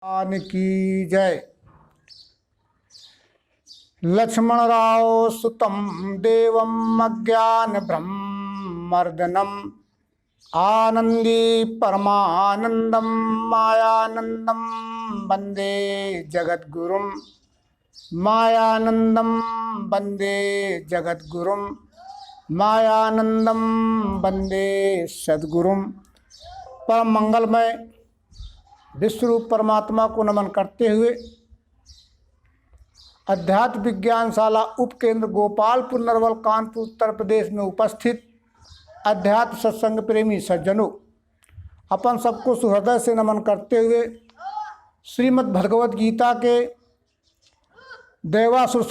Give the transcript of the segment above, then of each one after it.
भगवान की जय। लक्ष्मण राव सुतम देवम अज्ञान ब्रह्मर्दनम आनंदी परमानंदम मायानंदम वंदे जगद्गुरुम मायानंदम वंदे जगद्गुरुम मायानंदम वंदे सद्गुरुम। परम मंगलमय विश्वरूप परमात्मा को नमन करते हुए अध्यात्म विज्ञानशाला उपकेंद्र गोपालपुर नरवल कानपुर उत्तर प्रदेश में उपस्थित अध्यात्म सत्संग प्रेमी सज्जनों, अपन सबको सुहृदय से नमन करते हुए श्रीमद् भगवद गीता के दैवासुर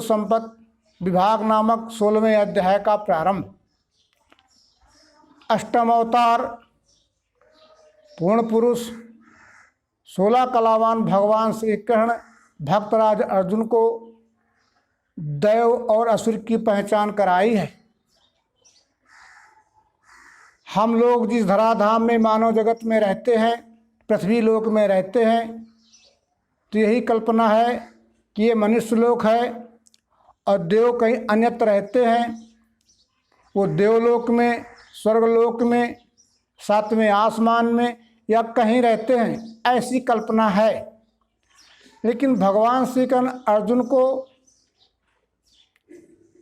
संपद विभाग नामक 16वें अध्याय का प्रारंभ। अष्टम अवतार पूर्ण पुरुष 16 कलावान भगवान श्री कृष्ण भक्तराज अर्जुन को दैव और असुर की पहचान कराई है। हम लोग जिस धराधाम में मानव जगत में रहते हैं, पृथ्वी लोक में रहते हैं, तो यही कल्पना है कि ये मनुष्य लोक है और देव कहीं अन्यत्र रहते हैं। वो देवलोक में, स्वर्गलोक में, सातवें आसमान में या कहीं रहते हैं, ऐसी कल्पना है। लेकिन भगवान श्री कृष्ण अर्जुन को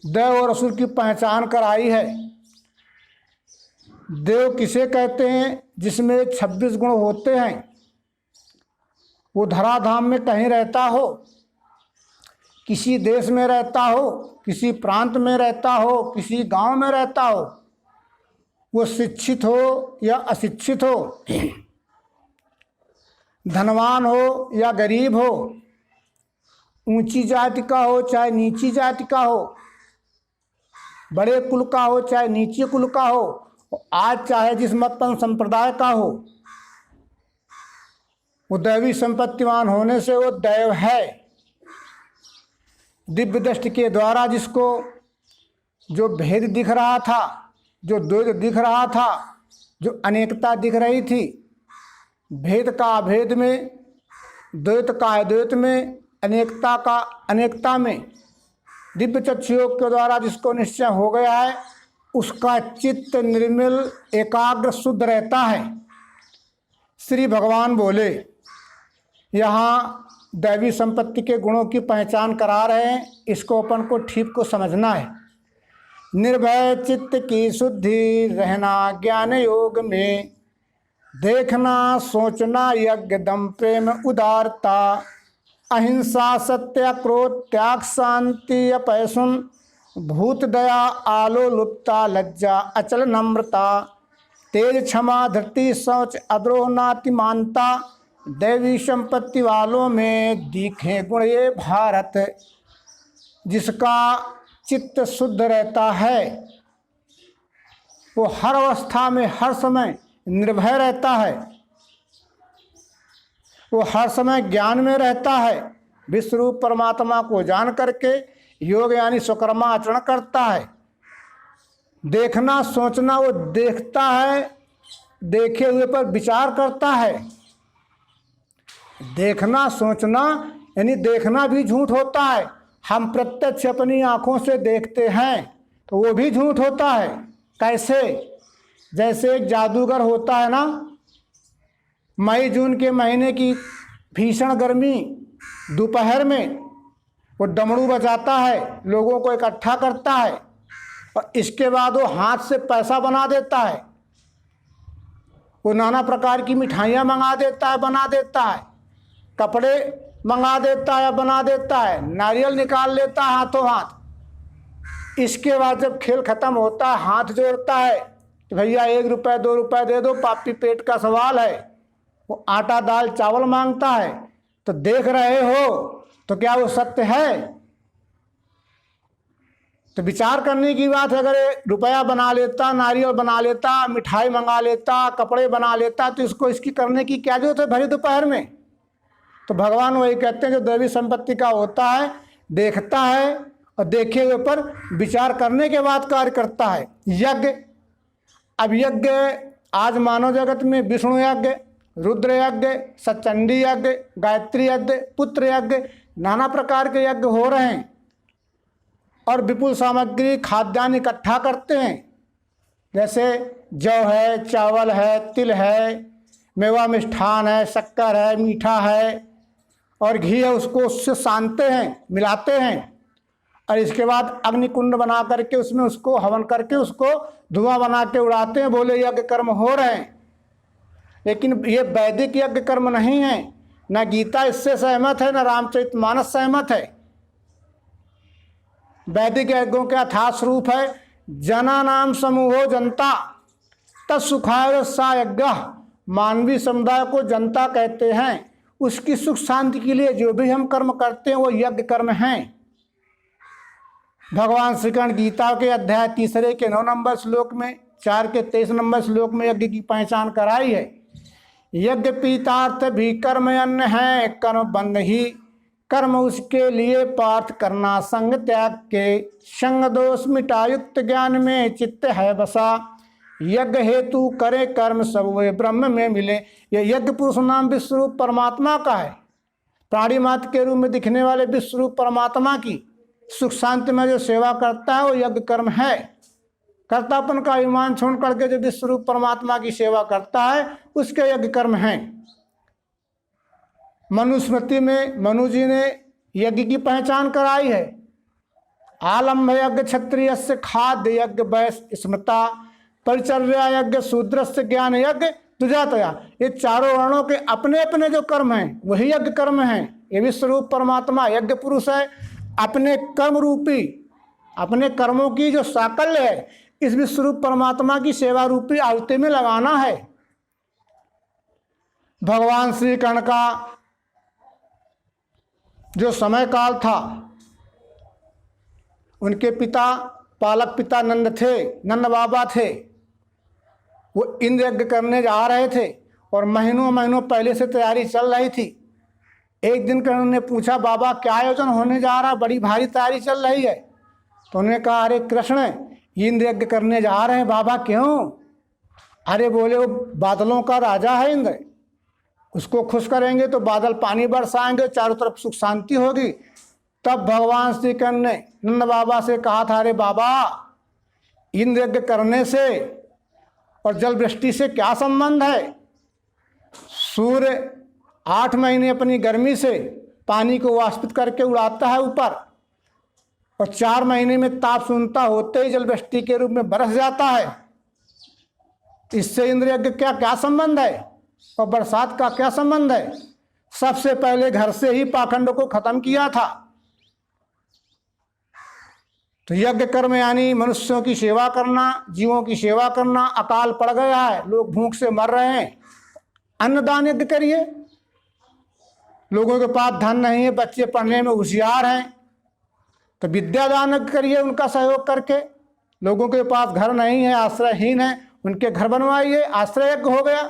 देव और असुर की पहचान कराई है। देव किसे कहते हैं? जिसमें 26 गुण होते हैं। वो धराधाम में कहीं रहता हो, किसी देश में रहता हो, किसी प्रांत में रहता हो, किसी गांव में रहता हो, वो शिक्षित हो या अशिक्षित हो, धनवान हो या गरीब हो, ऊंची जाति का हो चाहे नीची जाति का हो, बड़े कुल का हो चाहे नीचे कुल का हो, आज चाहे जिस मतपन संप्रदाय का हो, वो दैवी संपत्तिवान होने से वो दैव है। दिव्य दृष्टि के द्वारा जिसको जो भेद दिख रहा था, जो द्वैत दिख रहा था, जो अनेकता दिख रही थी, भेद का अभेद में, द्वैत का अद्वैत में, अनेकता का अनेकता में, दिव्य चक्षुयोग के द्वारा जिसको निश्चय हो गया है, उसका चित्त निर्मल एकाग्र शुद्ध रहता है। श्री भगवान बोले, यहाँ दैवी संपत्ति के गुणों की पहचान करा रहे हैं, इसको अपन को ठीक को समझना है। निर्भय चित्त की शुद्धि रहना ज्ञान योग में, देखना सोचना यज्ञ दम प्रेम उदारता, अहिंसा सत्य क्रोध त्याग शांति अपैसुन, भूत दया आलो लुप्ता लज्जा अचल नम्रता, तेज क्षमा धृति शौच अद्रोह नातिमानता, दैवी संपत्ति वालों में दिखे गुण ये भारत। जिसका चित्त शुद्ध रहता है वो हर अवस्था में हर समय निर्भय रहता है, वो हर समय ज्ञान में रहता है। विश्वरूप परमात्मा को जान करके योग यानी स्वकर्मा आचरण करता है। देखना सोचना वो देखता है, देखे हुए पर विचार करता है। देखना सोचना यानी देखना भी झूठ होता है। हम प्रत्यक्ष अपनी आंखों से देखते हैं तो वो भी झूठ होता है। कैसे? जैसे एक जादूगर होता है ना, मई जून के महीने की भीषण गर्मी दोपहर में वो डमरू बजाता है, लोगों को इकट्ठा करता है और इसके बाद वो हाथ से पैसा बना देता है। वो नाना प्रकार की मिठाइयाँ मंगा देता है, बना देता है, कपड़े मंगा देता है, बना देता है, नारियल निकाल लेता है हाथों हाथ। इसके बाद जब खेल खत्म होता है, हाथ जोड़ता है कि भैया 1 रुपये 2 रुपये दे दो, पापी पेट का सवाल है। वो आटा दाल चावल मांगता है। तो देख रहे हो तो क्या वो सत्य है? तो विचार करने की बात है। अगर रुपया बना लेता, नारियल बना लेता, मिठाई मंगा लेता, कपड़े बना लेता, तो इसको इसकी करने की क्या जरूरत है भरी दोपहर में? तो भगवान वही कहते हैं जो दैवी संपत्ति का होता है, देखता है और देखे हुए पर विचार करने के बाद कार्य करता है। यज्ञ, अब यज्ञ आज मानव जगत में विष्णु यज्ञ, रुद्र यज्ञ, सचंडी यज्ञ, गायत्री यज्ञ, पुत्र यज्ञ, नाना प्रकार के यज्ञ हो रहे हैं और विपुल सामग्री खाद्यान्न इकट्ठा करते हैं। जैसे जौ है, चावल है, तिल है, मेवा मिष्ठान है, शक्कर है, मीठा है और घी है, उसको उससे सानते हैं, मिलाते हैं और इसके बाद अग्निकुंड बना करके उसमें उसको हवन करके उसको धुआं बना के उड़ाते हैं। बोले यज्ञ कर्म हो रहे हैं, लेकिन ये वैदिक यज्ञ कर्म नहीं है। न गीता इससे सहमत है, न रामचरितमानस सहमत है। वैदिक यज्ञों के अर्थात स्वरूप है जना नाम समूहो जनता तत्सुखाय सा यज्ञ। मानवीय समुदाय को जनता कहते हैं, उसकी सुख शांति के लिए जो भी हम कर्म करते हैं वो यज्ञ कर्म हैं। भगवान श्री कृष्ण गीता के अध्याय 3 के 9 नंबर श्लोक में, 4 के 23 नंबर श्लोक में यज्ञ की पहचान कराई है। यज्ञ पीतार्थ भी कर्म अन्न है, कर्म बंध ही कर्म उसके लिए पार्थ करना संग त्याग के, संग दोष मिटायुक्त ज्ञान में चित्त है बसा, यज्ञ हेतु करे कर्म सब वे ब्रह्म में मिले। ये यज्ञ पुरुष नाम विश्वरूप परमात्मा का है। प्राणी मात्र के रूप में दिखने वाले विश्वरूप परमात्मा की सुख शांति में जो सेवा करता है वो यज्ञ कर्म है। कर्तापन का अभिमान छोड़ करके जो विश्वरूप परमात्मा की सेवा करता है उसके यज्ञ कर्म हैं। मनुस्मृति में मनु जी ने यज्ञ की पहचान कराई है। आलम्भ यज्ञ क्षत्रिय से खाद्य यज्ञ वैश्य स्मृता, परिचर्या यज्ञ शूद्र से ज्ञान यज्ञ दुजातया। ये चारों वर्णों के अपने अपने जो कर्म हैं वही यज्ञ कर्म हैं। ये विश्वरूप परमात्मा यज्ञ पुरुष है। अपने कर्म रूपी, अपने कर्मों की जो साकल्य है इस विश्वरूप परमात्मा की सेवा रूपी आहुति में लगाना है। भगवान श्री कृष्ण का जो समय काल था, उनके पिता पालक पिता नंद थे, नंद बाबा थे। वो इंद्र यज्ञ करने जा रहे थे और महीनों महीनों पहले से तैयारी चल रही थी। एक दिन कृष्ण ने पूछा, बाबा क्या आयोजन होने जा रहा, बड़ी भारी तैयारी चल रही है। तो उन्होंने कहा, अरे कृष्ण इंद्र यज्ञ करने जा रहे हैं। बाबा क्यों? अरे बोले वो बादलों का राजा है इंद्र, उसको खुश करेंगे तो बादल पानी बरसाएंगे, चारों तरफ सुख शांति होगी। तब भगवान श्री कृष्ण ने नंद बाबा से कहा था, अरे बाबा इंद्र यज्ञ करने से और जल वृष्टि से क्या संबंध है? सूर्य 8 महीने अपनी गर्मी से पानी को वाष्पित करके उड़ाता है ऊपर और 4 महीने में ताप शून्यता होते ही जल वृष्टि के रूप में बरस जाता है। इससे इंद्र यज्ञ क्या क्या संबंध है और बरसात का क्या संबंध है? सबसे पहले घर से ही पाखंड को खत्म किया था। तो यज्ञ कर्म यानी मनुष्यों की सेवा करना, जीवों की सेवा करना। अकाल पड़ गया है, लोग भूख से मर रहे हैं, अन्नदान यज्ञ करिए। लोगों के पास धन नहीं है, बच्चे पढ़ने में होशियार हैं तो विद्यादान यज्ञ करिए उनका सहयोग करके। लोगों के पास घर नहीं है, आश्रयहीन है, उनके घर बनवाइए, आश्रय यज्ञ हो गया।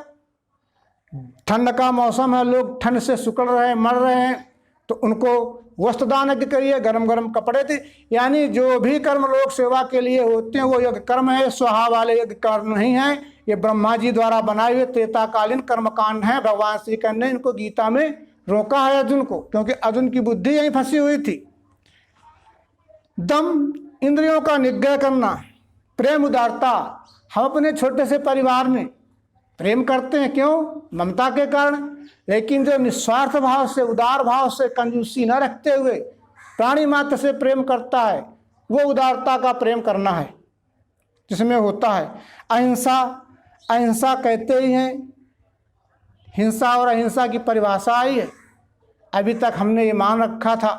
ठंड का मौसम है, लोग ठंड से सिकुड़ रहे हैं, मर रहे हैं, तो उनको वस्त्रदान यज्ञ करिए, गरम गरम कपड़े थे। यानी जो भी कर्म लोग सेवा के लिए होते हैं वो यज्ञ कर्म है, स्वाहा वाले यज्ञ कर्म नहीं है। ये ब्रह्मा जी द्वारा बनाए हुए त्रेताकालीन कर्मकांड हैं। भगवान श्री कृष्ण ने इनको गीता में रोका है अर्जुन को, क्योंकि अर्जुन की बुद्धि यहीं फंसी हुई थी। दम, इंद्रियों का निग्रह करना, प्रेम उदारता। हम अपने छोटे से परिवार में प्रेम करते हैं, क्यों? ममता के कारण। लेकिन जो निस्वार्थ भाव से, उदार भाव से, कंजूसी न रखते हुए प्राणी मात्र से प्रेम करता है वो उदारता का प्रेम करना है, जिसमें होता है अहिंसा। अहिंसा कहते ही हैं, हिंसा और अहिंसा की परिभाषा आई है। अभी तक हमने ये मान रखा था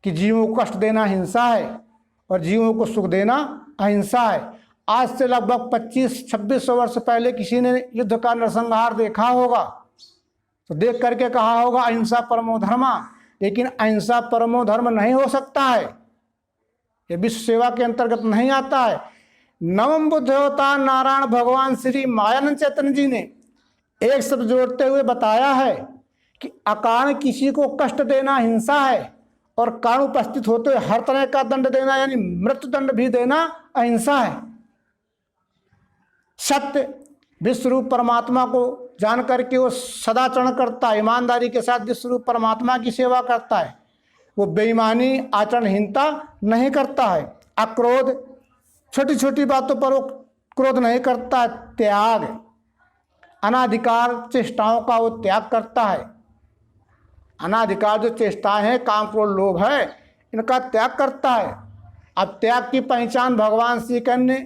कि जीवों को कष्ट देना हिंसा है और जीवों को सुख देना अहिंसा है। आज से लगभग 2500-2600 वर्ष पहले किसी ने युद्ध का नरसंहार देखा होगा तो देख करके कहा होगा अहिंसा परमो धर्मा। लेकिन अहिंसा परमो धर्म नहीं हो सकता है, ये विश्व सेवा के अंतर्गत नहीं आता है। नवम बुद्ध अवतार नारायण भगवान श्री मायानंद चैतन्य जी ने एक शब्द जोड़ते हुए बताया है कि अकारण किसी को कष्ट देना हिंसा है और कारण उपस्थित होते हुए हर तरह का दंड देना यानी मृत्यु दंड भी देना अहिंसा है। सत्य, विश्व रूप परमात्मा को जान करके वो सदाचरण करता है, ईमानदारी के साथ विश्व रूप परमात्मा की सेवा करता है। वो बेईमानी आचरणहीनता नहीं करता है। अक्रोध, छोटी छोटी बातों पर वो क्रोध नहीं करता है। त्याग, अनाधिकार चेष्टाओं का वो त्याग करता है। अनाधिकार जो चेष्टाएं हैं, काम, क्रोध, लोभ है, इनका त्याग करता है। अब त्याग की पहचान भगवान श्री कृष्ण ने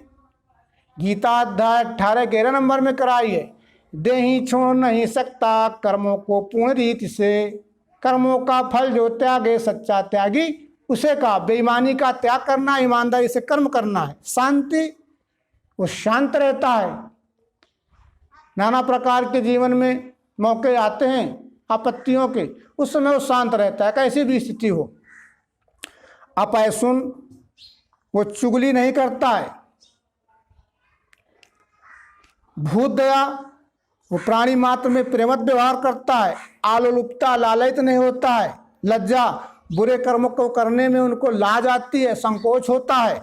गीता अध्याय 18 11 नंबर में कराई है। देही छोड़ नहीं सकता कर्मों को पूर्ण रीति से, कर्मों का फल जो त्यागे सच्चा त्यागी उसे का। बेईमानी का त्याग करना, ईमानदारी से कर्म करना है। शांति, वो शांत रहता है। नाना प्रकार के जीवन में मौके आते हैं आपत्तियों के, उस समय वो शांत रहता है, कैसी भी स्थिति हो। अपैसुन, वो चुगली नहीं करता है। भूत दया, वो प्राणी मात्र में प्रेमत व्यवहार करता है। आलोलुपता, लालयित नहीं होता है। लज्जा, बुरे कर्मों को करने में उनको लाज आती है, संकोच होता है।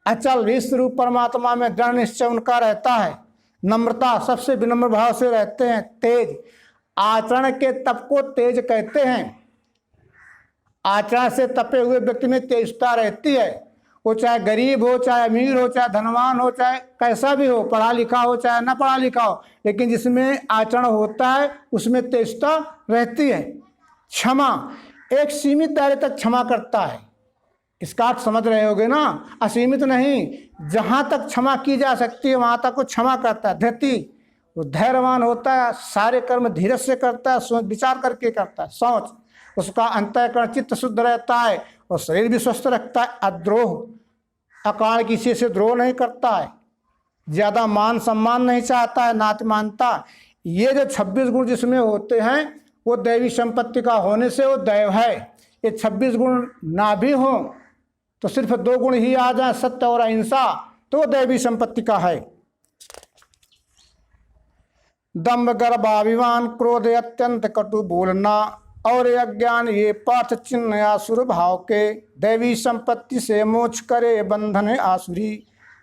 अचल, विश्व रूप परमात्मा में दृढ़ निश्चय उनका रहता है। नम्रता, सबसे विनम्र भाव से रहते हैं। तेज, आचरण के तप को तेज कहते हैं। आचरण से तपे हुए व्यक्ति में तेजता रहती है। वो चाहे गरीब हो, चाहे अमीर हो, चाहे धनवान हो, चाहे कैसा भी हो, पढ़ा लिखा हो चाहे न पढ़ा लिखा हो, लेकिन जिसमें आचरण होता है उसमें तेजता रहती है। क्षमा, एक सीमित दायरे तक क्षमा करता है। इसका आप समझ रहे होगे ना, असीमित नहीं, जहाँ तक क्षमा की जा सकती है वहाँ तक वो क्षमा करता है। धैर्य, वो धैर्यवान होता है, सारे कर्म धीरज से करता है, सोच विचार करके करता है। सोच, उसका अंतःकरण चित्त शुद्ध रहता है और शरीर भी स्वस्थ रखता है। अद्रोह, अकारण किसी से द्रोह नहीं करता है। ज़्यादा मान सम्मान नहीं चाहता है, नात मानता। ये जो 26 गुण जिसमें होते हैं वो दैवी संपत्ति का होने से वो दैव है। ये 26 गुण ना भी हो तो सिर्फ 2 गुण ही आ जाए, सत्य और अहिंसा, तो दैवी संपत्ति का है। दम्भ, गर्भाभिमान, क्रोध, अत्यंत कटु बोलना और अज्ञान, ये पार्थ चिन्ह आसुर भाव के। दैवी संपत्ति से मोक्ष करे बंधन आसुरी।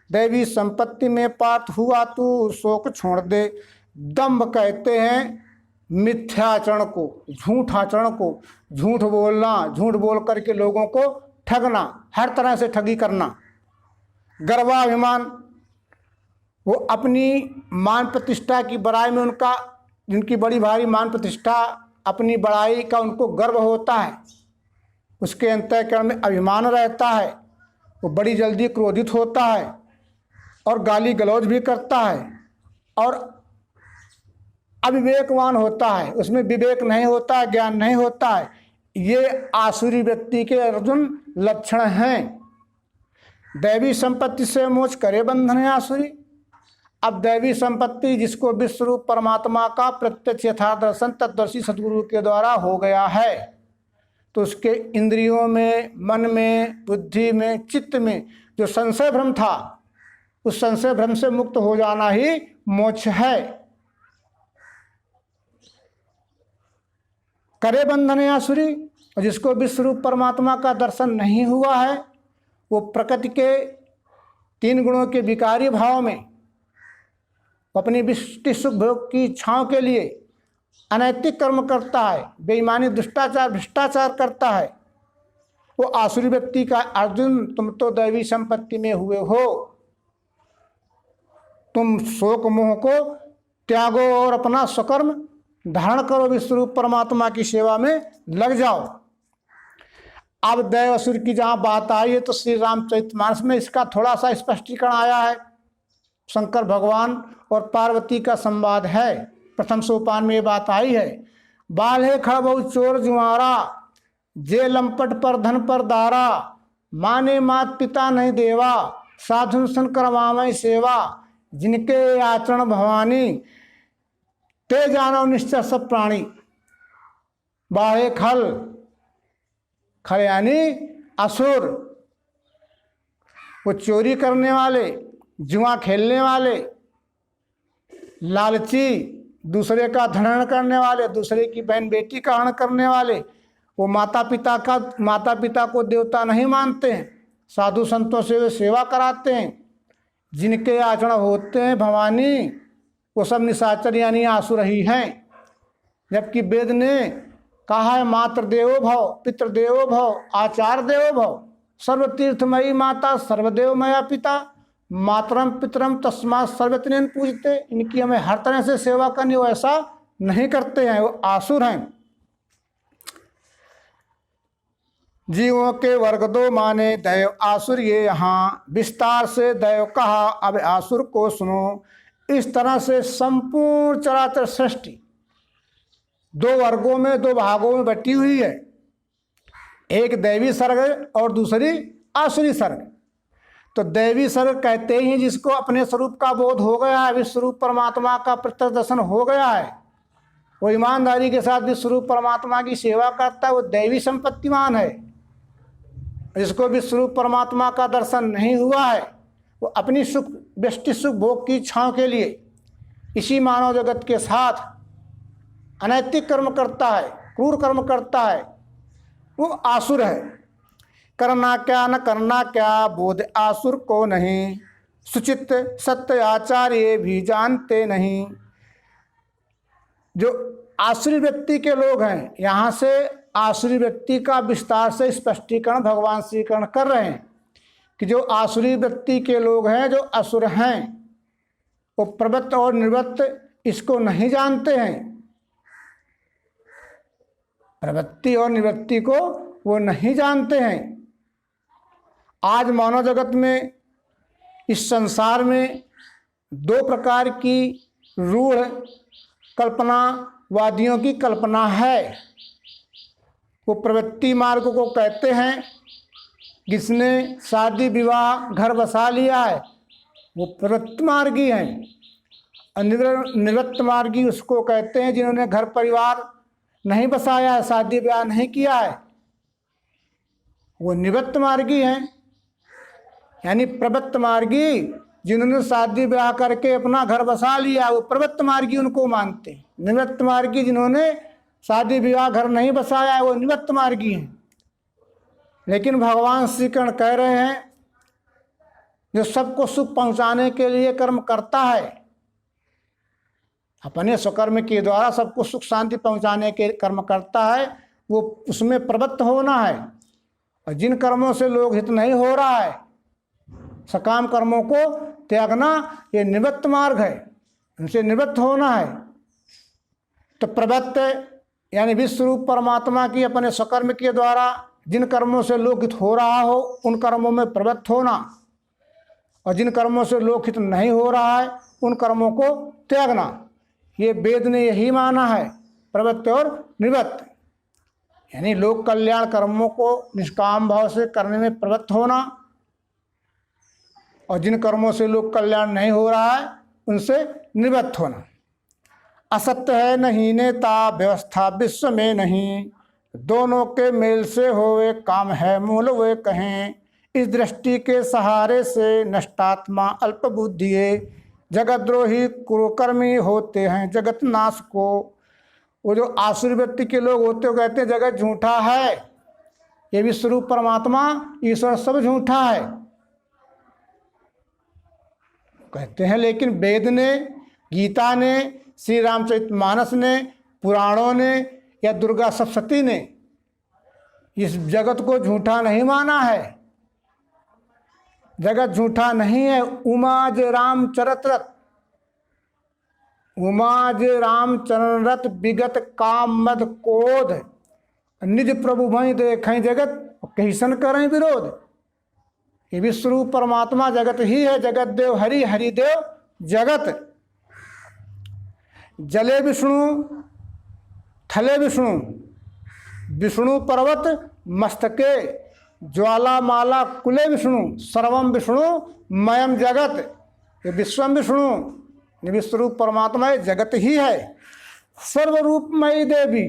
दैवी संपत्ति में पार्थ हुआ तू शोक छोड़ दे। दम्भ कहते हैं मिथ्याचरण को, झूठ आचरण को, झूठ बोलना, झूठ बोल करके लोगों को ठगना, हर तरह से ठगी करना। गर्वाभिमान, वो अपनी मान प्रतिष्ठा की बड़ाई में उनका, जिनकी बड़ी भारी मान प्रतिष्ठा, अपनी बड़ाई का उनको गर्व होता है, उसके अंतःकरण में अभिमान रहता है। वो बड़ी जल्दी क्रोधित होता है और गाली गलौज भी करता है और अविवेकवान होता है, उसमें विवेक नहीं होता है, ज्ञान नहीं होता है। ये आसुरी व्यक्ति के अर्जुन लक्षण हैं। दैवी संपत्ति से मोक्ष करे बंधन आसुरी। अब दैवी संपत्ति जिसको विश्व रूप परमात्मा का प्रत्यक्ष यथार्थ दर्शन तत्वदर्शी सदगुरु के द्वारा हो गया है, तो उसके इंद्रियों में, मन में, बुद्धि में, चित्त में जो संशय भ्रम था, उस संशय भ्रम से मुक्त हो जाना ही मोक्ष है। करे बंधन आसुरी, और जिसको विश्व रूप परमात्मा का दर्शन नहीं हुआ है, वो प्रकृति के 3 गुणों के विकारी भाव में अपनी विष्टि सुख भोग की इच्छाओं के लिए अनैतिक कर्म करता है, बेईमानी, दुष्टाचार, भ्रष्टाचार करता है। वो आसुरी व्यक्ति का, अर्जुन तुम तो दैवी संपत्ति में हुए हो, तुम शोक मोह को त्यागो और अपना स्वकर्म धारण करो, विश्वरूप परमात्मा की सेवा में लग जाओ। अब दैव असुर की जहाँ बात आई है तो श्री रामचरितमानस में इसका थोड़ा सा स्पष्टीकरण आया है। शंकर भगवान और पार्वती का संवाद है। प्रथम सोपान में ये बात आई है। बाल्हे खड़बहु चोर जुआरा, जे लंपट पर धन पर दारा, माने मात पिता नहीं देवा, साधु सन करवावै सेवा, जिनके आचरण भवानी, ते जानो निश्चय सब प्राणी। बाहे खल, खल यानी असुर, वो चोरी करने वाले, जुआ खेलने वाले, लालची, दूसरे का धनन करने वाले, दूसरे की बहन बेटी का हनन करने वाले, वो माता पिता को देवता नहीं मानते हैं, साधु संतों से वे सेवा कराते हैं, जिनके आचरण होते हैं भवानी, वो सब निशाचर यानी आसुर ही हैं। जबकि वेद ने कहा है मातृ देवो भव, पितृ देवो भव, आचार्य देवो भव, सर्वतीर्थमयी माता, सर्वदेवमया पिता, मातरम पितरम तस्मात् सर्वत्रेन पूजते। इनकी हमें हर तरह से सेवा करनी, वो ऐसा नहीं करते हैं, वो आसुर हैं। जीवों के वर्ग दो माने दैव आसुर, ये यहाँ विस्तार से दैव कहा, अब आसुर को सुनो। इस तरह से संपूर्ण चराचर सृष्टि दो वर्गों में, दो भागों में बटी हुई है। एक दैवी सर्ग और दूसरी आसुरी सर्ग। तो दैवी सर्ग कहते ही जिसको अपने स्वरूप का बोध हो गया है, विश्वरूप परमात्मा का प्रत्यक्ष दर्शन हो गया है, वो ईमानदारी के साथ विश्वरूप परमात्मा की सेवा करता है, वो दैवी संपत्तिमान है। जिसको विश्वरूप परमात्मा का दर्शन नहीं हुआ है, वो अपनी सुख व्यष्टि सुख भोग की इच्छाओं के लिए इसी मानव जगत के साथ अनैतिक कर्म करता है, क्रूर कर्म करता है, वो आसुर है। करना क्या न करना क्या बोध आसुर को नहीं, सुचित सत्य आचार्य भी जानते नहीं। जो आसुरी व्यक्ति के लोग हैं, यहाँ से आसुरी व्यक्ति का विस्तार से स्पष्टीकरण भगवान श्रीकरण कर रहे हैं कि जो आसुरी व्यक्ति के लोग हैं, जो असुर हैं, वो प्रवृत्त और निवृत्त इसको नहीं जानते हैं। प्रवृत्ति और निवृत्ति को वो नहीं जानते हैं। आज मानव जगत में, इस संसार में दो प्रकार की रूढ़ कल्पनावादियों की कल्पना है। वो प्रवृत्ति मार्ग को कहते हैं, जिसने शादी विवाह घर बसा लिया है वो प्रवृत्ति मार्गी हैं। और निवृत्त मार्गी उसको कहते हैं जिन्होंने घर परिवार नहीं बसाया है, शादी ब्याह नहीं किया है, वो निवृत्त मार्गी हैं। यानी प्रवृत्त मार्गी जिन्होंने शादी ब्याह करके अपना घर बसा लिया, वो प्रवृत्त मार्गी उनको मानते हैं। निवृत्त मार्गी जिन्होंने शादी विवाह घर नहीं बसाया है, वो निवृत्त मार्गी हैं। लेकिन भगवान श्री कृष्ण कह रहे हैं, जो सबको सुख पहुंचाने के लिए कर्म करता है, अपने स्वकर्म के द्वारा सबको सुख शांति पहुंचाने के कर्म करता है, वो उसमें प्रवृत्त होना है। और जिन कर्मों से लोग हित नहीं हो रहा है, सकाम कर्मों को त्यागना, ये निवृत्त मार्ग है, उनसे निवृत्त होना है। तो प्रवृत्त यानी विश्वरूप परमात्मा की अपने स्वकर्म के द्वारा जिन कर्मों से लोकहित हो रहा हो, उन कर्मों में प्रवृत्त होना, और जिन कर्मों से लोकहित नहीं हो रहा है, उन कर्मों को त्यागना। ये वेद ने यही माना है, प्रवृत्त और निवृत्त। यानी लोक कल्याण कर्मों को निष्काम भाव से करने में प्रवृत्त होना, और जिन कर्मों से लोक कल्याण नहीं हो रहा है, उनसे निवृत्त होना। असत्य है नहीं नेता, व्यवस्था विश्व में नहीं, दोनों के मेल से होवे काम है मूल वे कहें। इस दृष्टि के सहारे से नष्टात्मा अल्प बुद्धिये, जगतद्रोही कुकर्मी होते हैं जगत नाश को। वो जो आसुर व्यक्ति के लोग होते हैं, कहते हैं जगत झूठा है, ये भी स्वरूप परमात्मा ईश्वर सब झूठा है कहते हैं। लेकिन वेद ने, गीता ने, श्री रामचरितमानस ने, पुराणों ने या दुर्गा सप्तशती ने इस जगत को झूठा नहीं माना है। जगत झूठा नहीं है। उमाज राम चरत रत, उमाज राम चरण रत, विगत काम मद क्रोध, निज प्रभु भई देखें जगत, कैसन करें विरोध। ये विश्वरूप परमात्मा जगत ही है। जगत देव हरि, हरिदेव जगत। जले विष्णु, थले विष्णु, विष्णु पर्वत मस्तके, ज्वाला माला कुले विष्णु, सर्वम विष्णु मयम जगत। ये विश्वम विष्णु, विश्वरूप परमात्मा जगत ही है। सर्वरूपमयी देवी,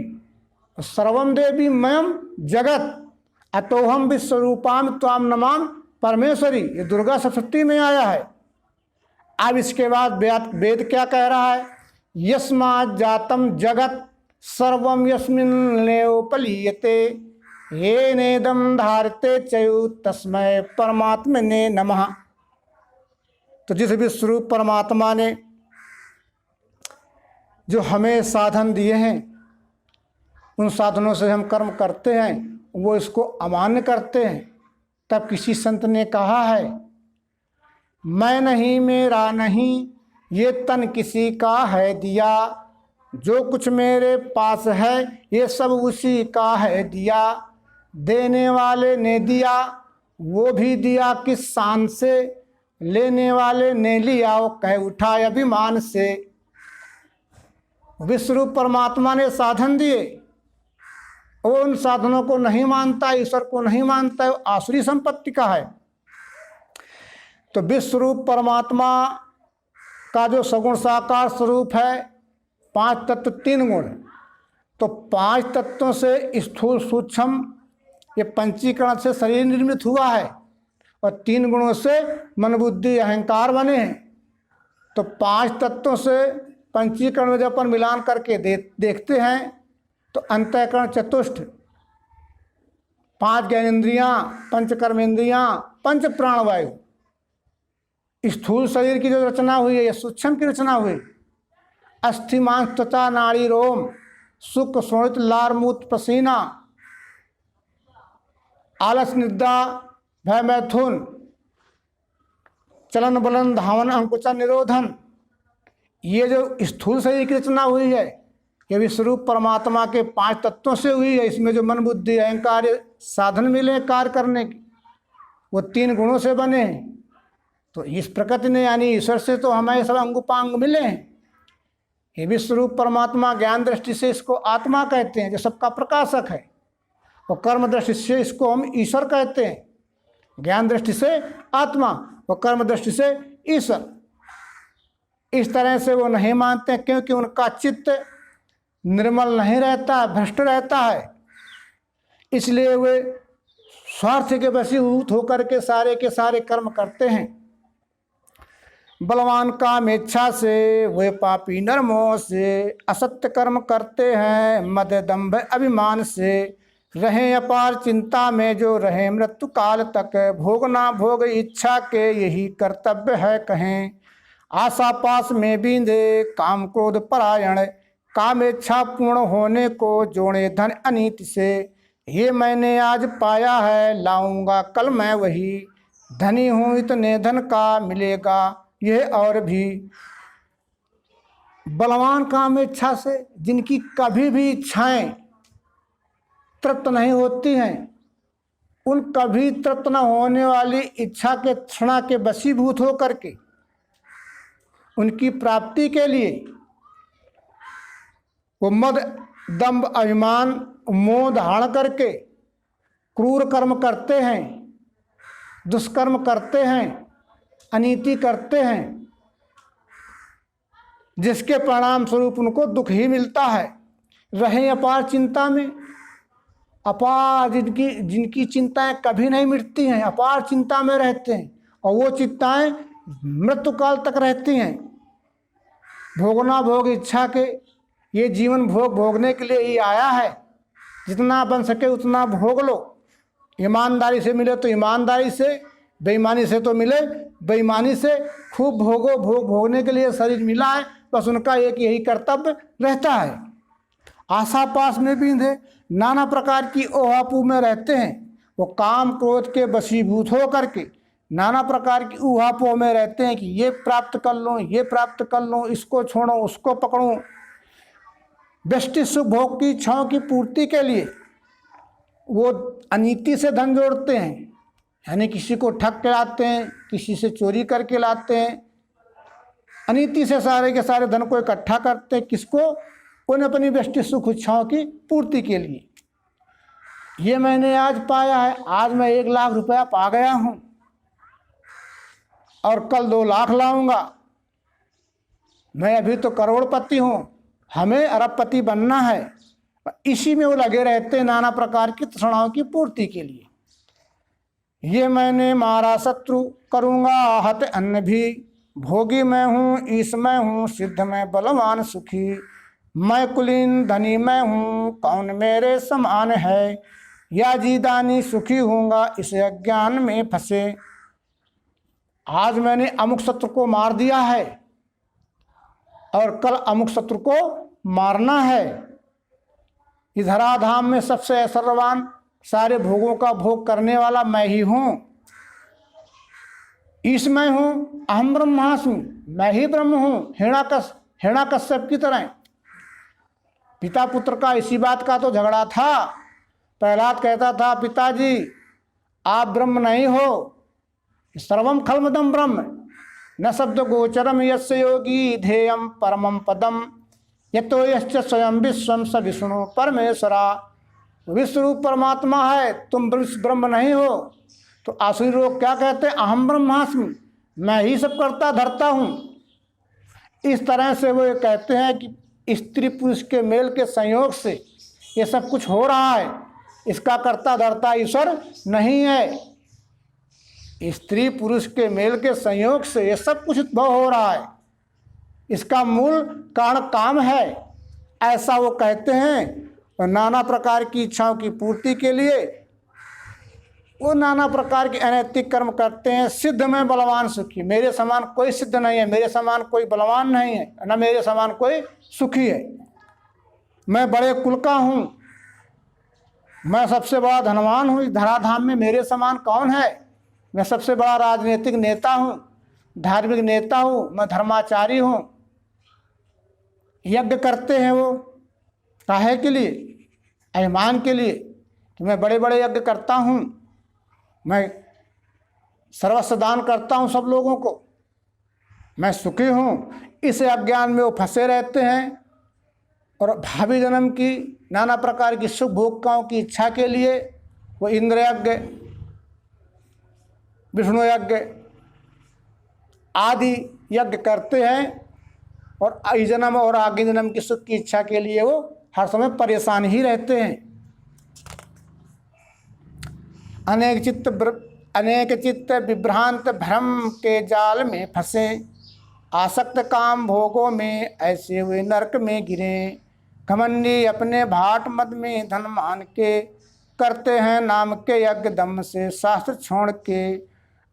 सर्वम देवी मयम जगत, अतोहम विश्वरूपाम त्वाम नमाम परमेश्वरी। ये दुर्गा सप्तशती में आया है। अब इसके बाद वेद क्या कह रहा है? यस्मात् जातम जगत सर्वम यस्मिन्नेवपलीयते, ये नेदम धारते चयु तस्मै परमात्मने नमः। तो जिस विश्वरूप परमात्मा ने जो हमें साधन दिए हैं, उन साधनों से हम कर्म करते हैं, वो इसको अमान्य करते हैं। तब किसी संत ने कहा है, मैं नहीं मेरा नहीं ये तन किसी का है दिया, जो कुछ मेरे पास है ये सब उसी का है दिया। देने वाले ने दिया वो भी दिया किस शान से, लेने वाले ने लिया वो कह उठा अभिमान से। विश्वरूप परमात्मा ने साधन दिए, वो उन साधनों को नहीं मानता, ईश्वर को नहीं मानता है, आसुरी संपत्ति का है। तो विश्वरूप परमात्मा का जो सगुण साकार स्वरूप है, 5 तत्व 3 गुण, तो 5 तत्वों से स्थूल सूक्ष्म ये पंचीकरण से शरीर निर्मित हुआ है, और 3 गुणों से मन बुद्धि अहंकार बने हैं। तो 5 तत्वों से पंचीकरण में जब अपन मिलान करके देखते हैं तो अंतःकरण चतुष्ट, 5 ज्ञानेंद्रियाँ, 5 कर्मेंद्रियाँ, 5 प्राणवायु, स्थूल शरीर की जो रचना हुई है या सूक्ष्म की रचना हुई, अस्थि मांस त्वचा नाड़ी रोम, सुख शोणित लार मूत्र पसीना, आलस निद्रा भय मैथुन, चलन बलन धावन अंकुचन निरोधन, ये जो स्थूल शरीर की रचना हुई है ये विश्वरूप परमात्मा के 5 तत्वों से हुई है। इसमें जो मन बुद्धि अहंकार साधन मिले कार्य करने की, वो 3 गुणों से बने हैं। तो इस प्रकृति ने यानी ईश्वर से तो हमें सब अंगुपांग मिले हैं। ये विश्वरूप परमात्मा ज्ञान दृष्टि से इसको आत्मा कहते हैं, जो सबका प्रकाशक है, और कर्म दृष्टि से इसको हम ईश्वर कहते हैं। ज्ञान दृष्टि से आत्मा और कर्म दृष्टि से ईश्वर। इस तरह से वो नहीं मानते, क्योंकि उनका चित्त निर्मल नहीं रहता, भ्रष्ट रहता है। इसलिए वे स्वार्थ के वशीभूत होकर के सारे कर्म करते हैं। बलवान काम इच्छा से वे पापी नरमों से, असत्य कर्म करते हैं मद दंभ अभिमान से। रहे अपार चिंता में जो रहे मृत्यु काल तक, भोगना भोग इच्छा के यही कर्तव्य है कहें। आशा पास में बींधे काम क्रोध परायण, काम इच्छा पूर्ण होने को जोड़े धन अनीति से। ये मैंने आज पाया है लाऊंगा कल मैं वही, धनी हूँ इतने धन का मिलेगा यह और भी। बलवान काम इच्छा से, जिनकी कभी भी इच्छाएं तृप्त नहीं होती हैं, उन कभी तृप्त न होने वाली इच्छा के तृष्णा के वशीभूत होकर के उनकी प्राप्ति के लिए वो मद दंभ अभिमान मोह धारण करके क्रूर कर्म करते हैं, दुष्कर्म करते हैं, अनीति करते हैं, जिसके परिणाम स्वरूप उनको दुख ही मिलता है। रहे अपार चिंता में, अपार जिनकी चिंताएं कभी नहीं मिटती हैं, अपार चिंता में रहते हैं, और वो चिंताएं मृत्यु काल तक रहती हैं। भोगना भोग इच्छा के, ये जीवन भोगने के लिए ही आया है, जितना बन सके उतना भोग लो। ईमानदारी से मिले तो ईमानदारी से, बेईमानी से तो मिले बेईमानी से, खूब भोगो। भोगने के लिए शरीर मिला है, बस उनका एक यही कर्तव्य रहता है। आशा पास में बींधे, नाना प्रकार की ओहापू में रहते हैं। वो काम क्रोध के वशीभूत हो करके नाना प्रकार की ऊहापों में रहते हैं कि ये प्राप्त कर लूँ, ये प्राप्त कर लूँ, इसको छोड़ो, उसको पकड़ूँ। व्यष्टि सुख भोग की इच्छाओं की पूर्ति के लिए वो अनीति से धन जोड़ते हैं, यानी किसी को ठग के लाते हैं, किसी से चोरी करके लाते हैं, अनीति से सारे के सारे धन को इकट्ठा करते हैं। किसको? उन अपनी व्यष्टि सुख इच्छाओं की पूर्ति के लिए। ये मैंने आज पाया है, आज मैं 1 लाख रुपया पा गया हूँ और कल 2 लाख लाऊंगा। मैं अभी तो करोड़पति हूँ, हमें अरबपति बनना है। इसी में वो लगे रहते हैं नाना प्रकार की तृष्णाओं की पूर्ति के लिए। ये मैंने मारा शत्रु, करूँगा आहत अन्न भी। भोगी मैं हूँ, ईश मैं हूँ, सिद्ध मैं बलवान सुखी। मैं कुलीन धनी मैं हूँ, कौन मेरे समान है। या जीदानी सुखी हूँगा, इस अज्ञान में फंसे। आज मैंने अमुक शत्रु को मार दिया है और कल अमुक शत्रु को मारना है। इस धराधाम में सबसे ऐश्वर्यवान, सारे भोगों का भोग करने वाला मैं ही हूँ। ईश मैं हूँ, अहम ब्रह्मास्मि, मैं ही ब्रह्म हूँ। हिरण्याकश्यप की तरह पिता पुत्र का इसी बात का तो झगड़ा था। प्रहलाद कहता था, पिताजी आप ब्रह्म नहीं हो, सर्वम खल्मदम ब्रह्म, न शब्द गोचरम यस्य योगी ध्येयम परमम पदम, यतो यश्च स्वयं विश्वम स विष्णु परमेश्वरा। विश्वरूप परमात्मा है, तुम ब्रह्म नहीं हो। तो आसुरी लोग क्या कहते हैं, अहम ब्रह्मास्मि, मैं ही सब करता धरता हूँ। इस तरह से वो कहते हैं कि स्त्री पुरुष के मेल के संयोग से ये सब कुछ हो रहा है, इसका कर्ता धर्ता ईश्वर नहीं है। स्त्री पुरुष के मेल के संयोग से ये सब कुछ उद्भव हो रहा है, इसका मूल कारण काम है, ऐसा वो कहते हैं। और नाना प्रकार की इच्छाओं की पूर्ति के लिए वो नाना प्रकार के अनैतिक कर्म करते हैं। सिद्ध में बलवान सुखी, मेरे समान कोई सिद्ध नहीं है, मेरे समान कोई बलवान नहीं है, न मेरे समान कोई सुखी है। मैं बड़े कुल का हूँ, मैं सबसे बड़ा धनवान हूँ, इस धराधाम में मेरे समान कौन है। मैं सबसे बड़ा राजनीतिक नेता हूँ, धार्मिक नेता हूँ, मैं धर्माचारी हूँ। यज्ञ करते हैं वो काहे के लिए, अभिमान के लिए कि मैं बड़े बड़े यज्ञ करता हूँ, मैं सर्वस्व दान करता हूँ सब लोगों को, मैं सुखी हूँ। इस अज्ञान में वो फंसे रहते हैं और भावी जन्म की नाना प्रकार की सुख भोगताओं की इच्छा के लिए वो इंद्र यज्ञ, विष्णु यज्ञ आदि यज्ञ करते हैं और इस जन्म और आगे जन्म की सुख की इच्छा के लिए वो हर समय परेशान ही रहते हैं। अनेक चित्त विभ्रांत भ्रम के जाल में फंसे, आसक्त काम भोगों में ऐसे हुए नरक में गिरे। घमंडी अपने भाट मद में धन मान के, करते हैं नाम के यज्ञ दम से शास्त्र छोड़ के।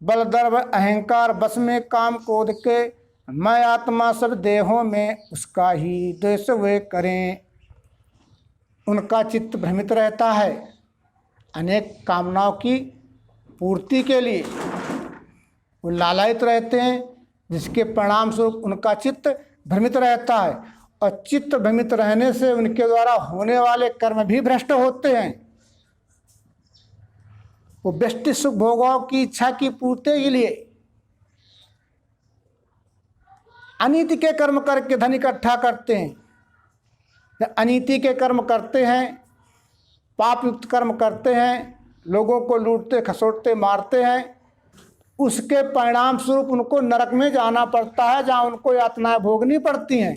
बल दर्भ अहंकार बस में काम क्रोध के, मैं आत्मा सब देहों में उसका ही द्वेष वे करें। उनका चित्त भ्रमित रहता है अनेक कामनाओं की पूर्ति के लिए, वो लालायित रहते हैं, जिसके परिणाम स्वरूप उनका चित्त भ्रमित रहता है। और चित्त भ्रमित रहने से उनके द्वारा होने वाले कर्म भी भ्रष्ट होते हैं। वो व्यष्टि सुख भोगों की इच्छा की पूर्ति के लिए अनीति के कर्म करके धन इकट्ठा करते हैं। अनीति के कर्म करते हैं, पाप युक्त कर्म करते हैं, लोगों को लूटते खसोटते मारते हैं, उसके परिणाम स्वरूप उनको नरक में जाना पड़ता है, जहाँ उनको यातनाएं भोगनी पड़ती हैं।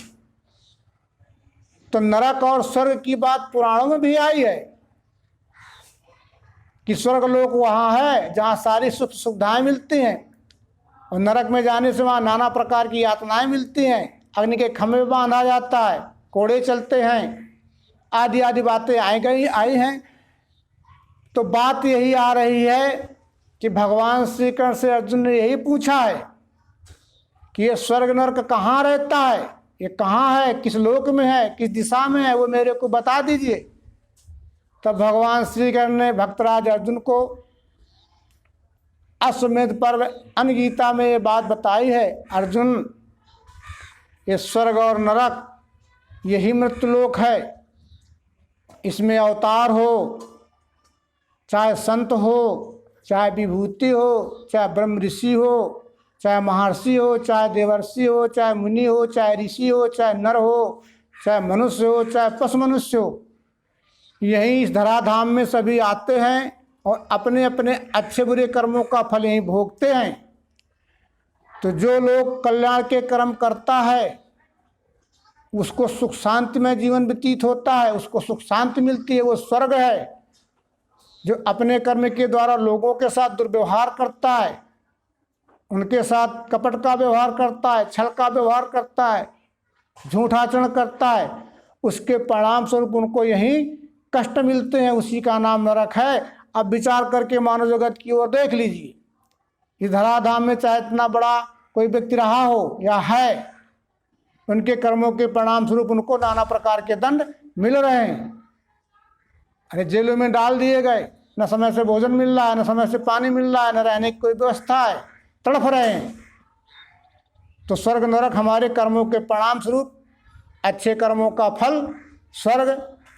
तो नरक और स्वर्ग की बात पुराणों में भी आई है कि स्वर्ग लोक वहाँ है जहाँ सारी सुख सुविधाएं मिलती हैं, और नरक में जाने से वहाँ नाना प्रकार की यातनाएं मिलती हैं, अग्नि के खम्भे में बांधा जाता है, कोड़े चलते हैं, आदि आदि बातें आई हैं। तो बात यही आ रही है कि भगवान श्री कृष्ण से अर्जुन ने यही पूछा है कि ये स्वर्ग नरक कहाँ रहता है, ये कहाँ है, किस लोक में है, किस दिशा में है, वो मेरे को बता दीजिए। तब भगवान श्री कृष्ण ने भक्तराज अर्जुन को अश्वमेध पर्व अन्य गीता में ये बात बताई है, अर्जुन ये स्वर्ग और नरक यही मृत्युलोक है, इसमें अवतार हो, चाहे संत हो, चाहे विभूति हो, चाहे ब्रह्म ऋषि हो, चाहे महर्षि हो, चाहे देवर्षि हो, चाहे मुनि हो, चाहे ऋषि हो, चाहे नर हो, चाहे मनुष्य हो, चाहे पशु मनुष्य हो, यही इस धराधाम में सभी आते हैं और अपने अपने अच्छे बुरे कर्मों का फल यहीं भोगते हैं। तो जो लोग कल्याण के कर्म करता है उसको सुख शांति में जीवन व्यतीत होता है, उसको सुख शांति मिलती है, वो स्वर्ग है। जो अपने कर्म के द्वारा लोगों के साथ दुर्व्यवहार करता है, उनके साथ कपट का व्यवहार करता है, छल का व्यवहार करता है, झूठाचरण करता है, उसके परिणाम स्वरूप उनको यही कष्ट मिलते हैं, उसी का नाम नरक है। अब विचार करके मानव जगत की ओर देख लीजिए, इस धराधाम में चाहे इतना बड़ा कोई व्यक्ति रहा हो या है, उनके कर्मों के परिणाम स्वरूप उनको नाना प्रकार के दंड मिल रहे हैं। अरे जेलों में डाल दिए गए, न समय से भोजन मिल रहा है, न समय से पानी मिल रहा है, न रहने की कोई व्यवस्था है, तड़फ रहे हैं। तो स्वर्ग नरक हमारे कर्मों के परिणाम स्वरूप, अच्छे कर्मों का फल स्वर्ग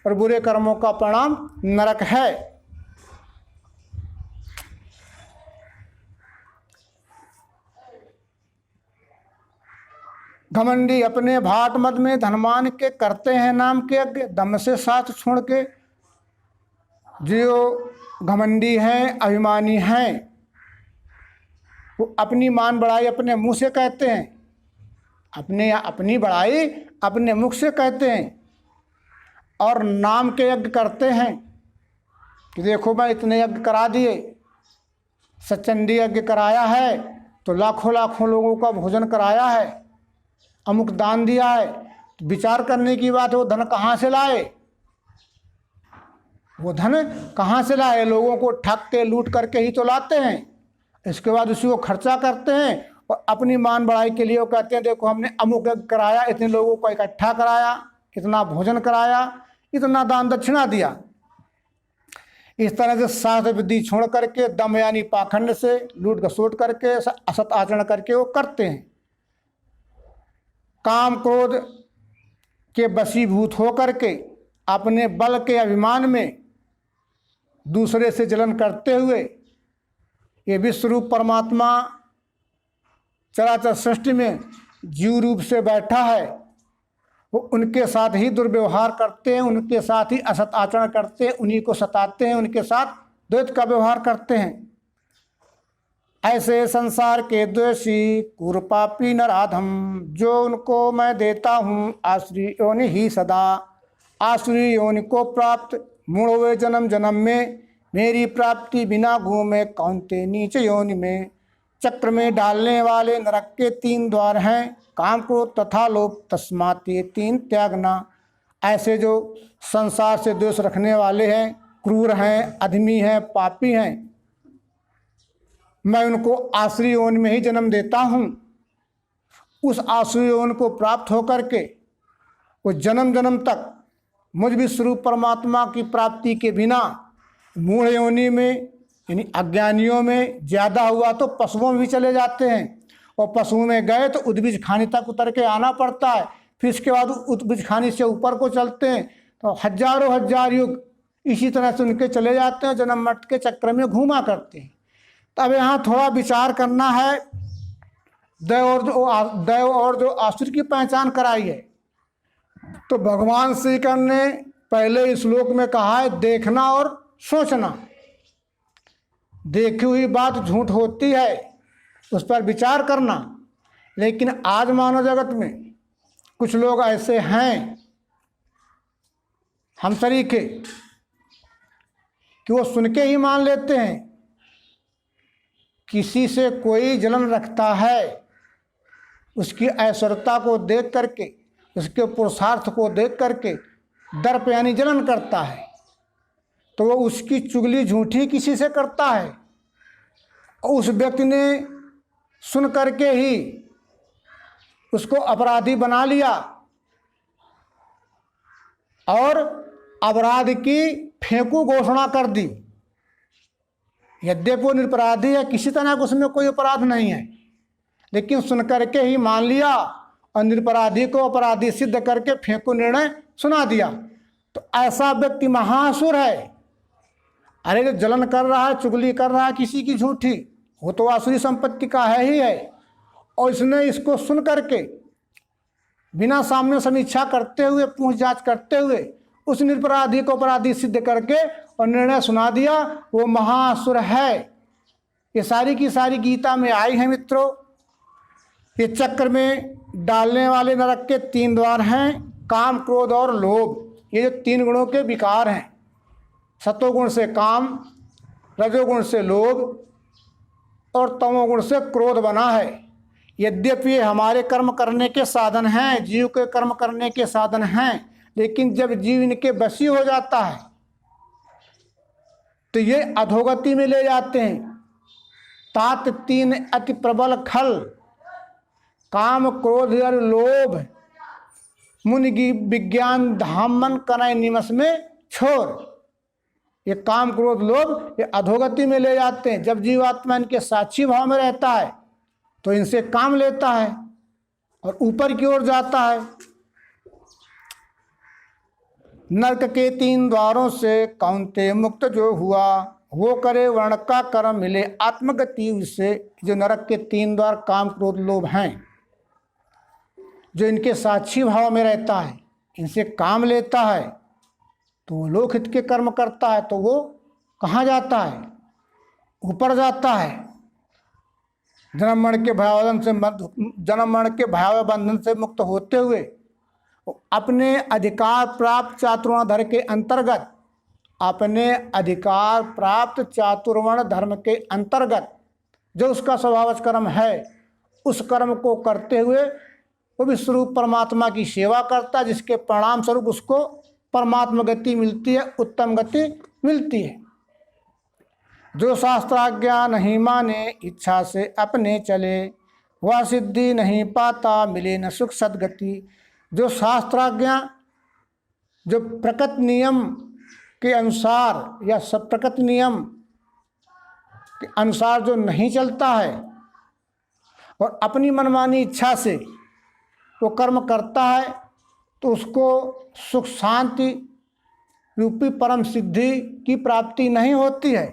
और बुरे कर्मों का परिणाम नरक है। घमंडी अपने भाट मद में धनमान के करते हैं नाम के यज्ञ, दम से साथ छोड़ के। जो घमंडी हैं, अभिमानी हैं, वो अपनी मान बढ़ाई अपने मुंह से कहते हैं, अपनी बड़ाई अपने मुख से कहते हैं और नाम के यज्ञ करते हैं कि देखो मैं इतने यज्ञ करा दिए, सचंडी यज्ञ कराया है तो लाखों लाखों लोगों का भोजन कराया है, अमुक दान दिया है। तो विचार करने की बात है, वो धन कहाँ से लाए? वो धन कहाँ से लाए? लोगों को ठग के लूट करके ही तो लाते हैं। इसके बाद उसी को खर्चा करते हैं और अपनी मान बढ़ाई के लिए वो कहते हैं देखो हमने अमुक यज्ञ कराया, इतने लोगों को इकट्ठा कराया, इतना भोजन कराया, इतना दान दक्षिणा दिया। इस तरह से शास्त्र विधि छोड़ करके दम यानी पाखंड से लूट खसोट करके असत आचरण करके वो करते हैं। काम क्रोध के वशीभूत हो करके अपने बल के अभिमान में दूसरे से जलन करते हुए ये विश्वरूप परमात्मा चराचर सृष्टि में जीव रूप से बैठा है, वो उनके साथ ही दुर्व्यवहार करते हैं, उनके साथ ही असत आचरण करते हैं, उन्हीं को सताते हैं, उनके साथ द्वैत का व्यवहार करते हैं। ऐसे संसार के द्वेषी कुरपापी नराधम, जो उनको मैं देता हूँ आसुरी योनि ही सदा। आसुरी योनि को प्राप्त मूढ़ हुए जन्म जन्म में, मेरी प्राप्ति बिना घूमे कौनते नीच योनि में। चक्र में डालने वाले नरक के 3 द्वार हैं, काम क्रोध तथा लोभ, तस्मात् ये 3 त्यागना। ऐसे जो संसार से द्वेष रखने वाले हैं, क्रूर हैं, अधमी हैं, पापी हैं, मैं उनको आसुरी योनि में ही जन्म देता हूँ। उस आसुरी योनि को प्राप्त होकर के वो जन्म जन्म तक मुझ विश्वरूप परमात्मा की प्राप्ति के बिना मूढ़ योनि में यानी अज्ञानियों में, ज़्यादा हुआ तो पशुओं में भी चले जाते हैं, और पशुओं में गए तो उद्भिज खानी तक उतर के आना पड़ता है। फिर इसके बाद उद्भिज खानी से ऊपर को चलते हैं तो हजारों हजार युग इसी तरह से उनके चले जाते हैं, जन्म मृत्यु के चक्र में घूमा करते हैं। तो अब यहाँ थोड़ा विचार करना है। दैव और जो आसुर की पहचान कराई है, तो भगवान श्री कृष्ण ने पहले श्लोक में कहा है देखना और सोचना। देखी हुई बात झूठ होती है, उस पर विचार करना। लेकिन आज मानव जगत में कुछ लोग ऐसे हैं हम तरीके कि वो सुन के ही मान लेते हैं। किसी से कोई जलन रखता है, उसकी ऐश्वर्यता को देख करके, उसके पुरुषार्थ को देख करके दर्प यानी जलन करता है, तो वो उसकी चुगली झूठी किसी से करता है। और उस व्यक्ति ने सुन करके ही उसको अपराधी बना लिया और अपराध की फेंकू घोषणा कर दी। यद्यपि वो निरपराधी है, किसी तरह का उसमें कोई अपराध नहीं है, लेकिन सुन करके ही मान लिया और निरपराधी को अपराधी सिद्ध करके फेंकू निर्णय सुना दिया। तो ऐसा व्यक्ति महासुर है। अरे जो जलन कर रहा है, चुगली कर रहा है किसी की झूठी, वो तो आसुरी संपत्ति का है ही है। और इसने इसको सुन करके बिना सामने समीक्षा करते हुए, पूछ जांच करते हुए उस निरपराधी को अपराधी सिद्ध करके और निर्णय सुना दिया, वो महासुर है। ये सारी की सारी गीता में आई है मित्रों। ये चक्र में डालने वाले नरक के 3 द्वार हैं, काम क्रोध और लोभ। ये जो 3 गुणों के विकार हैं, सतोगुण से काम, रजोगुण से लोभ और तमोगुण से क्रोध बना है। यद्यपि ये हमारे कर्म करने के साधन हैं, जीव के कर्म करने के साधन हैं, लेकिन जब जीव इनके वशी हो जाता है तो ये अधोगति में ले जाते हैं। तात 3 अति प्रबल खल, काम क्रोध और लोभ मुनि विज्ञान धाम मन कनय निमस में छोर। ये काम क्रोध लोभ ये अधोगति में ले जाते हैं। जब जीवात्मा इनके साक्षी भाव में रहता है तो इनसे काम लेता है और ऊपर की ओर जाता है। नरक के 3 द्वारों से कौन्तेय मुक्त जो हुआ, वो करे वर्ण का कर्म मिले आत्मगति उससे। जो नरक के 3 द्वार काम क्रोध लोभ हैं, जो इनके साक्षी भाव में रहता है, इनसे काम लेता है, तो वो लोकहित के कर्म करता है, तो वो कहाँ जाता है? ऊपर जाता है। जन्म मरण के भयावह बंधन से मुक्त होते हुए अपने अधिकार प्राप्त चातुर्वर्ण के अंतर्गत, अपने अधिकार प्राप्त चातुर्वर्ण धर्म के अंतर्गत जो उसका स्वभावज कर्म है, उस कर्म को करते हुए वो विश्वरूप परमात्मा की सेवा करता है, जिसके परिणाम स्वरूप उसको परमात्मा गति मिलती है, उत्तम गति मिलती है। जो शास्त्राज्ञा नहीं माने इच्छा से अपने चले, वह सिद्धि नहीं पाता मिले न सुख सदगति। जो शास्त्राज्ञा, जो प्रकृत नियम के अनुसार या सब प्रकृत नियम के अनुसार जो नहीं चलता है और अपनी मनमानी इच्छा से वो कर्म करता है, तो उसको सुख शांति रूपी परम सिद्धि की प्राप्ति नहीं होती है।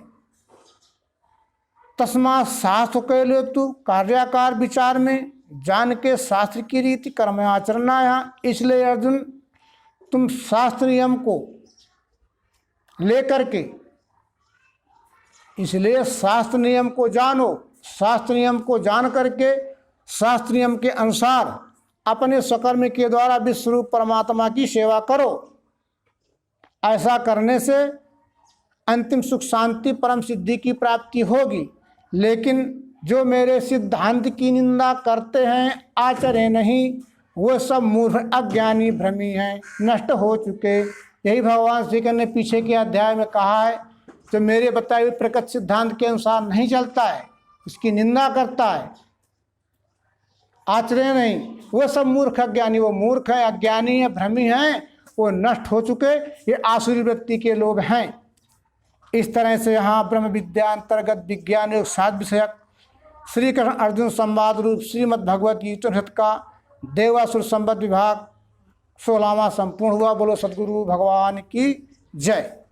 तस्मात् शास्त्र के लिए तू कार्याकार विचार में जान के शास्त्र की रीति कर्म आचरना यहाँ। इसलिए अर्जुन, तुम शास्त्र नियम को लेकर के, इसलिए शास्त्र नियम को जानो, शास्त्र नियम को जान करके शास्त्र नियम के अनुसार अपने स्वकर्म के द्वारा विश्वरूप परमात्मा की सेवा करो। ऐसा करने से अंतिम सुख शांति परम सिद्धि की प्राप्ति होगी। लेकिन जो मेरे सिद्धांत की निंदा करते हैं, आचरे नहीं, वो सब मूर्ख अज्ञानी भ्रमी हैं, नष्ट हो चुके। यही भगवान श्री कृष्ण ने पीछे के अध्याय में कहा है, जो मेरे बताए हुए प्रकट सिद्धांत के अनुसार नहीं चलता है, उसकी निंदा करता है, आचरे नहीं, वो सब मूर्ख अज्ञानी। वो मूर्ख है, अज्ञानी है, भ्रमी हैं, वो नष्ट हो चुके, ये आसुरी वृत्ति के लोग हैं। इस तरह से यहाँ ब्रह्म विद्या अंतर्गत विज्ञान योग 7 विषयक श्री कृष्ण अर्जुन संवाद रूप श्रीमद् भगवद गीता का देवासुर संबंध विभाग 16वां संपूर्ण हुआ। बोलो सद्गुरु भगवान की जय।